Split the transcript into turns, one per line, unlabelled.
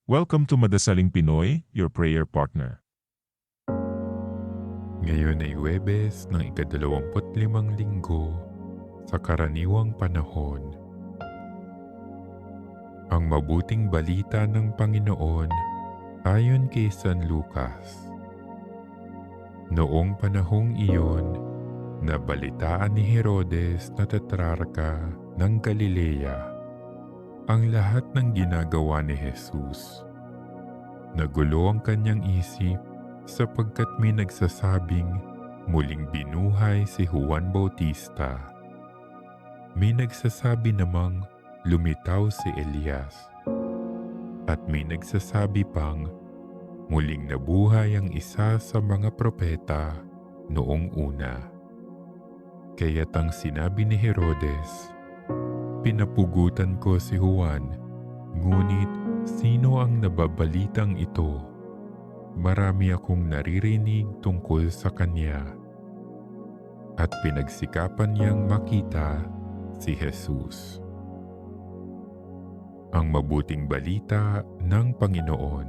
Welcome to Madasaling Pinoy, your prayer partner.
Ngayon ay Huwebes ng ika-25 linggo sa karaniwang panahon. Ang mabuting balita ng Panginoon ayon kay San Lucas. Noong panahong iyon, nabalitaan ni Herodes na tetrarka ng Galilea ang lahat ng ginagawa ni Jesus. Nagulo ang kanyang isip sapagkat may nagsasabing muling binuhay si Juan Bautista. May nagsasabi namang lumitaw si Elias. At may nagsasabi pang muling nabuhay ang isa sa mga propeta noong una. Kaya't ang sinabi ni Herodes, "Pinapugutan ko si Juan, ngunit sino ang nababalitang ito? Marami akong naririnig tungkol sa kanya." At pinagsikapan niyang makita si Jesus. Ang mabuting balita ng Panginoon.